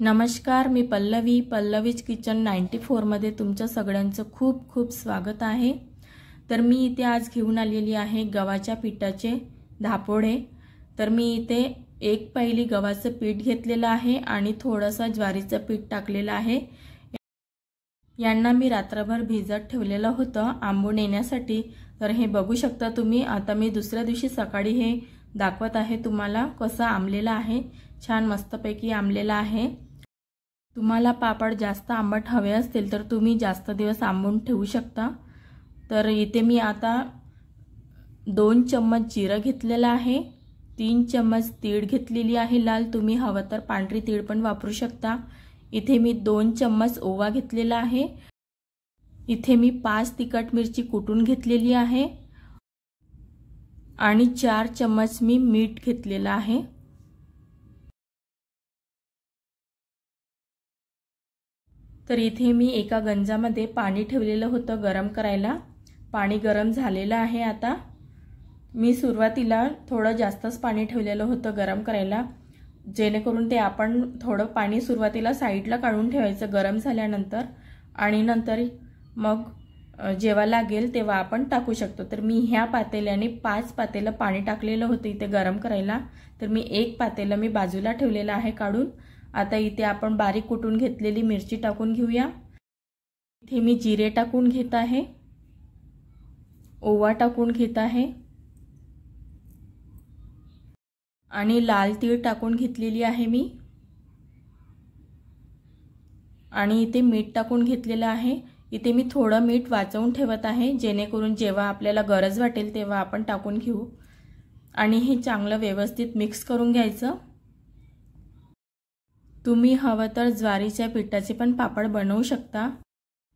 नमस्कार, मी पल्लवीज किचन 94 मध्ये तुमच्या सगळ्यांचं खूप खूप स्वागत आहे। तर मी इथे आज घेऊन आलेली आहे गव्हाच्या पिठाचे धापोडे। तर मी इथे एक पायली गव्हाचं पीठ घेतलेलं आहे आणि थोडंसं ज्वारीचं पीठ टाकलेलं आहे। यांना मी रात्रभर भिजत ठेवलेलं होतं आंबून येण्यासाठी। तर हे बघू शकता तुम्ही। आता मी दुसऱ्या दिवशी सकाळी हे दाखवत आहे तुम्हाला कसं आंबलेलं आहे। छान मस्तपैकी आंबलेलं आहे। तुम्हाला पापड जास्त आंबट हवे असतील तर तुम्ही जास्त दिवस आंबून ठेवू शकता। तर इथे मी आता 2 चम्मच जिरं घेतलेलं आहे, 3 चम्मच तीळ घेतलेली आहे लाल, तुम्ही हवं तर पांढरी तीळ पण वापरू शकता। इथे मी 2 चम्मच ओवा घेतलेला आहे। इथे मी 5 तिखट मिरची कुटून घेतलेली आहे आणि 4 चम्मच मी मीठ घेतलेलं आहे। तर इथे मी एका गंजामध्ये पाणी ठेवलेलं होतं गरम करायला। पाणी गरम झालेलं आहे। आता मी सुरुवातीला थोडं जास्तच पाणी ठेवलेलं होतं गरम करायला, जेणेकरून ते आपण थोडं पाणी सुरुवातीला साईडला काढून ठेवायचं गरम झाल्यानंतर, आणि नंतर मग जेव्हा लागेल तेव्हा आपण टाकू शकतो। तर मी ह्या पातेल्याने 5 पातेलं पाणी टाकलेलं होतं इथे गरम करायला। तर मी एक पातेलं मी बाजूला ठेवलेलं आहे काढून। आता इथे आपण बारीक कुटून घेतलेली मिरची टाकून घेऊया। इथे मी जिरे टाकून घेत आहे, ओवा टाकून घेत आहे आणि लाल तीळ टाकून घेतलेली आहे मी, आणि इथे मीठ टाकून घेतलेलं आहे। इथे मी थोडं मीठ वाचवून ठेवत आहे, जेणेकरून जेव्हा आपल्याला गरज वाटेल तेव्हा आपण टाकून घेऊ। आणि हे चांगलं व्यवस्थित मिक्स करून घ्यायचं। तुम्ही हवं तर ज्वारीच्या पिठाचे पण पापड बनवू शकता,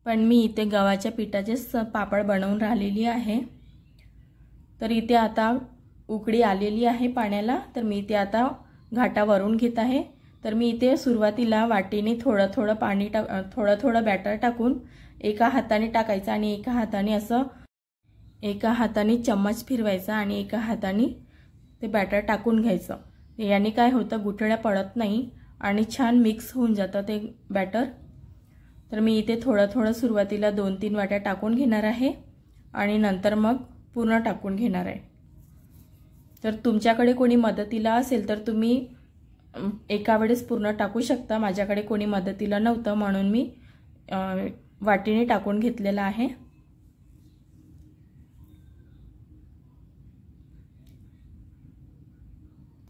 पण मी इथे गव्हाच्या पिठाचेच पापड बनवून राहिलेली आहे। तर इथे आता उकळी आलेली आहे पाण्याला। तर मी इथे आता घाटा वरून घेत आहे। तर मी इथे सुरुवातीला वाटीने थोडं पाणी थोडं बॅटर टाकून एका हाताने टाकायचं आणि एका हाताने चम्मच फिरवायचा आणि एका हाताने ते बॅटर टाकून घ्यायचं। याने काय होतं, गुठळ्या पडत नाही आणि छान मिक्स होऊन जातं ते बॅटर। तर मी इथे थोडं सुरुवातीला 2-3 वाट्या टाकून घेणार आहे आणि नंतर मग पूर्ण टाकून घेणार आहे। तर तुमच्याकडे कोणी मदतीला असेल तर तुम्ही एका वेळेस पूर्ण टाकू शकता। माझ्याकडे कोणी मदतीला नव्हतं म्हणून मी वाटीने टाकून घेतलेला आहे।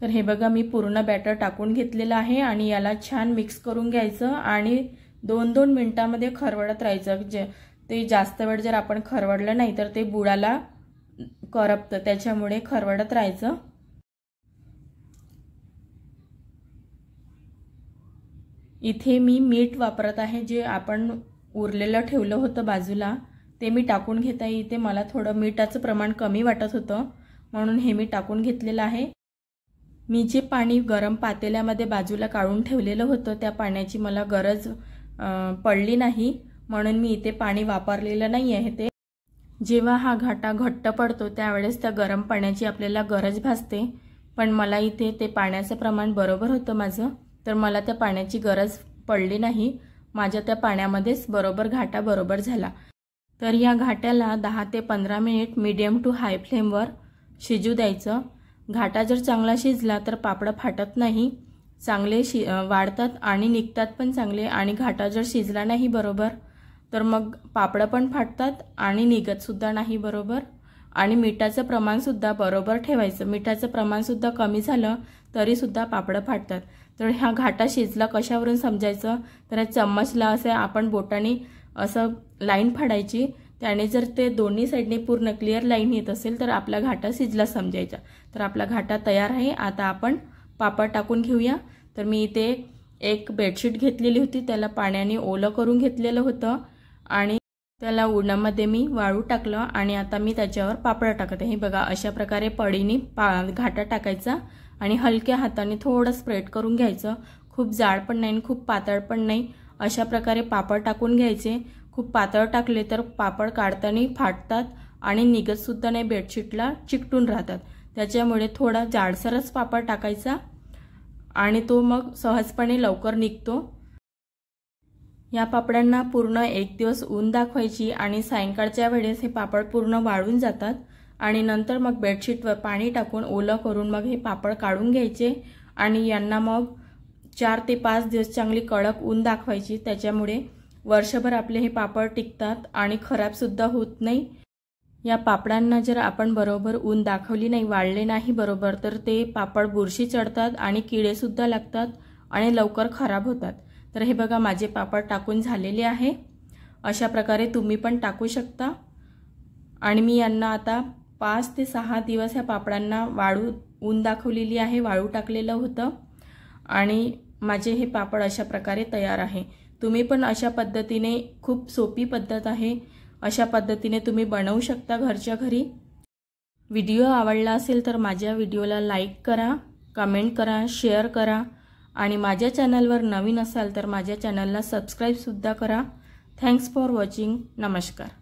तर हे बघा, मी पूर्ण बॅटर टाकून घेतलेलं आहे आणि याला छान मिक्स करून घ्यायचं आणि 2-2 मिनिटांमध्ये खरवडत राहायचं। ते जास्त वेळ जर आपण खरवडलं नाही तर ते बुडाला करपतं, त्याच्यामुळे खरवडत राहायचं। इथे मी मीठ वापरत आहे, जे आपण उरलेलं ठेवलं होतं बाजूला ते मी टाकून घेत आहे। इथे मला थोडं मिठाचं प्रमाण कमी वाटत होतं म्हणून हे मी टाकून घेतलेलं आहे। मी जे पाणी गरम पातेल्यामध्ये बाजूला काढून ठेवलेलं होतं त्या पाण्याची मला गरज पडली नाही, म्हणून मी इथे पाणी वापरलेलं नाही आहे। ते जेव्हा हा घाटा घट्ट पडतो त्यावेळेस त्या गरम पाण्याची आपल्याला गरज भासते, पण मला इथे ते पाण्याचं प्रमाण बरोबर होतं माझं, तर मला त्या पाण्याची गरज पडली नाही। माझ्या त्या पाण्यामध्येच बरोबर घाटा बरोबर झाला। तर या घाट्याला 10 ते 15 मिनिट मीडियम टू हाय फ्लेमवर शिजू द्यायचं। घाटा जर चांगला शिजला तर पापड फाटत नाही, चांगले वाढतात आणि निघतात पण चांगले। आणि घाटा जर शिजला नाही बरोबर तर मग पापड पण फाटतात आणि निघत सुद्धा नाही बरोबर। आणि मिठाचं प्रमाण सुद्धा बरोबर ठेवायचं, मिठाचं प्रमाण सुद्धा कमी झालं तरी सुद्धा पापड फाटतात। तर हा घाटा शिजला कशावरून समजायचं, तर चम्मचला असे आपण बोटाने असं लाईन फाडायची, त्याने जर ते दोन्ही साइडने पूर्ण क्लिअर लाईन येत असेल तर आपला घाटा शिजला समजायचा। तर आपला घाटा तयार आहे। आता आपण पापड टाकून घेऊया। तर मी इथे एक बेडशीट घेतलेली होती, त्याला पाण्याने ओलं करून घेतलेलं होतं आणि त्याला उन्हामध्ये मी वाळू टाकलं आणि आता मी त्याच्यावर पापड टाकत आहे। हे बघा, अशा प्रकारे पडीने घाटा टाकायचा आणि हलक्या हाताने थोडं स्प्रेड करून घ्यायचं। खूप जाड पण नाही खूप पातळ पण नाही, अशा प्रकारे पापड टाकून घ्यायचे। खूप पातळ टाकले तर पापड काढताना फाटतात आणि निघत सुद्धा नाही, बेडशीटला चिकटून राहतात। त्याच्यामुळे थोडा जाडसरच पापड टाकायचा आणि तो मग सहजपणे लवकर निघतो। या पापडांना पूर्ण एक दिवस ऊन दाखवायची आणि सायंकाळच्या वेळेस हे पापड पूर्ण वाळून जातात आणि नंतर मग बेडशीटवर पाणी टाकून ओलं करून मग हे पापड काढून घ्यायचे आणि यांना मग 4 ते 5 दिवस चांगली कडक ऊन दाखवायची। त्याच्यामुळे वर्षभर आपले हे पापड टिकतात आणि खराब सुद्धा होत नाही। या पापडांना जर आपण बरोबर ऊन दाखवली नाही, वाळले नाही बरोबर, तर ते पापड बुरशी चढतात आणि किडे सुद्धा लागतात आणि लवकर खराब होतात। तर हे बघा माझे पापड टाकून झालेले आहे। अशा प्रकारे तुम्ही पण टाकू शकता आणि मी यांना आता 5 ते 6 दिवस या पापडांना वाळू ऊन दाखवलेली आहे, वाळू टाकलेलं होतं आणि माझे हे पापड अशा प्रकारे तयार आहे। तुम्ही पण अशा पद्धतीने, खूप सोपी पद्धत आहे, अशा पद्धतीने तुम्ही बनवू शकता घरच्या घरी। व्हिडिओ आवडला असेल तर माझ्या व्हिडिओला लाईक करा, कमेंट करा, शेअर करा आणि माझ्या चॅनलवर नवीन असाल तर माझ्या चॅनलला सबस्क्राईब सुद्धा करा। Thanks for watching. नमस्कार।